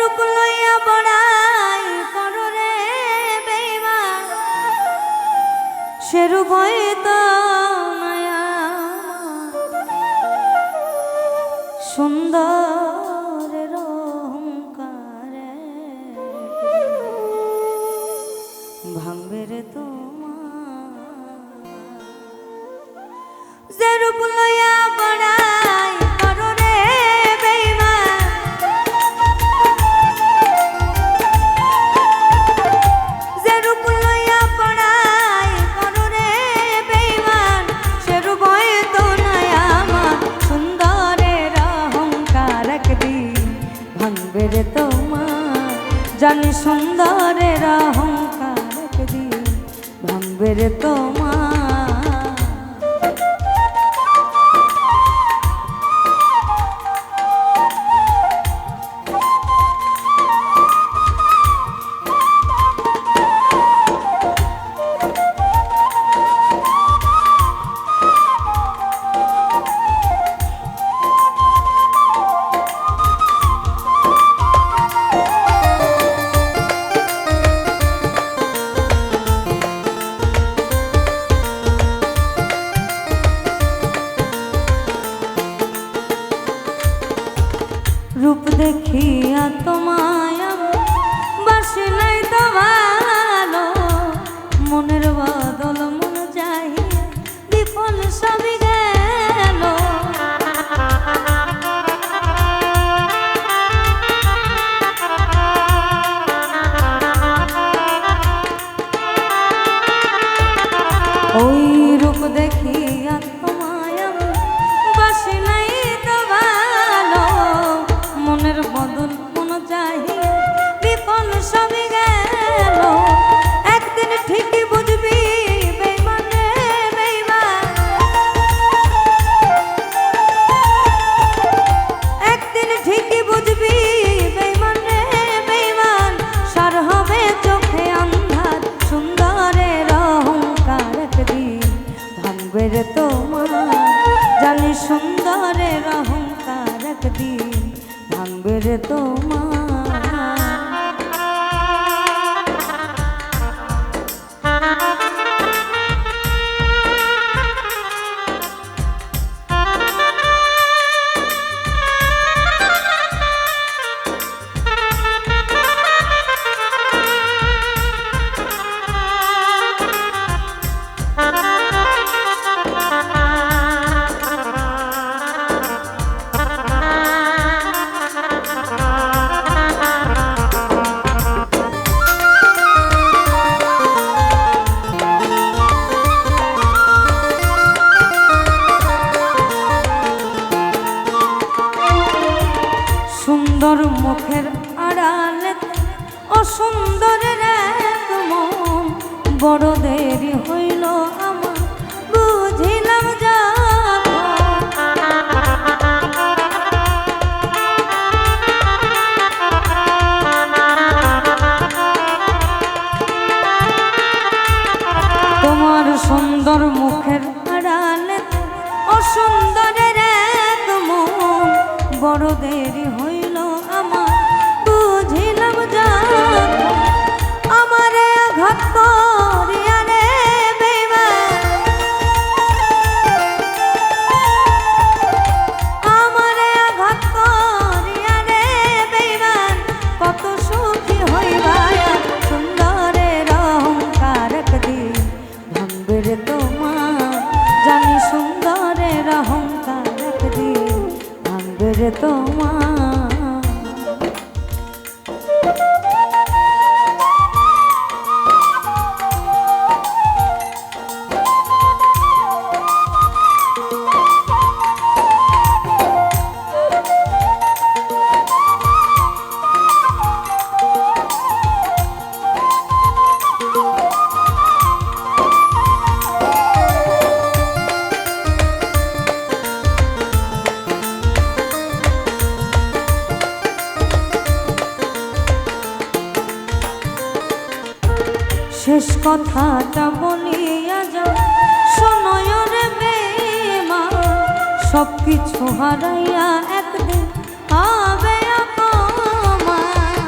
রূপ লইয়া বড়াই করো রে বেঈমান, সে রূপই তো মায়া সুন্দরের অহংকারে ভাঙবে রে তোমার। যে রূপ লইয়া বড়াই করো রে বেঈমান, যে রূপ লইয়া বড়াই করো রে বেঈমান, সে রূপই তো নাই আমার সুন্দরের অহংকার একদিন ভাঙবে রে তোমার। জানি সুন্দরের অহংকার একদিন ভাঙবে রে তোমার। রূপ দেখিয়া তোমায় বাসি নাই তো ভালো, মনের বদল মন চাহিয়া বিফল সবই গেল। ওই রূপ দেখিয়া তোমায় বাসি নাই তো ভালো, মনের বদল মন চাহিয়া বিফল সবই গেল। একদিন ঠিকই বুঝবি বেঈমান রে বেঈমান, একদিন ঠিকই বুঝবি বেঈমান রে বেঈমান, সার হবে চোখে আন্ধার সুন্দরের অহংকার একদিন ভাঙবে রে তোমার। জানি সুন্দরের অহংকার একদিন ভাঙবে রে তোমার। সুন্দর মুখের আড়ালে অসুন্দরের এক মন, বড় দেরি হইল আমার বুঝিলাম তোমার সুন্দর মুখের আড়ালে অসুন্দরের এক মন, বড় দেরি হইল আমার বুঝিলাম আমারে আঘাত করিয়া রে বেঈমান, আমারে আঘাত করিয়া রে বেঈমান, কত সুখী হইবা সুন্দরের অহংকার একদিন ভাঙবে রে তোমার। জানি সুন্দরের অহংকার একদিন ভাঙবে রে তোমার। শেষ কথাটা বলিয়া যাও শোনয় রে বেঈমান, সবকিছু হারাইয়া একদিন হবে অপমান।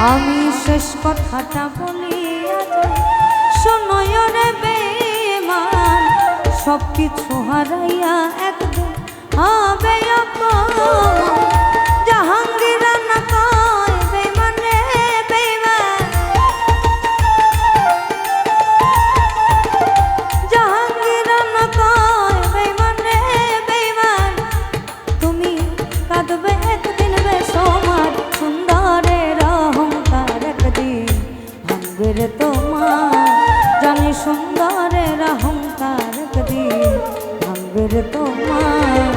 আমি শেষ কথাটা বলিয়া যাই, শোনয় রে বেঈমান, সব কিছু হারাইয়া একদিন হবে আপন। জাহাঙ্গীর না কয় বেঈমান রে বেঈমান, জাহাঙ্গীর না কয় বেঈমান রে বেঈমান, তুমি কাঁদবে একদিন বেসমার, সুন্দরের অহংকার একদিন ভাঙবে রে তোমার। জানি সুন্দরের অহংকার একদিন ভাঙবে রে তোমার।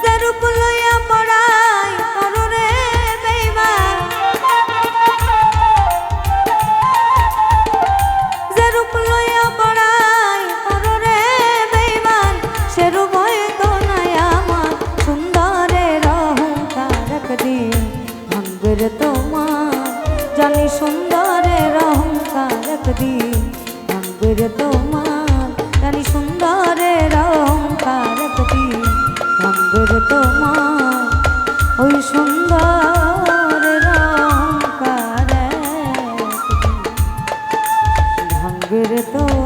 যে রূপ লইয়া পড়াই করো রে বেঈমান, যে রূপ লইয়া পড়াই করো রে বেঈমান, সে রূপ হয়তো নাই আমার, সুন্দরের অহংকার একদিন ভাঙবে রে তোমার। জানি সুন্দরের অহংকার একদিন ভাঙবে রে তোমার, জানি সুন্দরের অহংকার একদিন ভাঙবে রে তোমার। ওই সুন্দরের অহংকার একদিন ভাঙবে রে তোমার।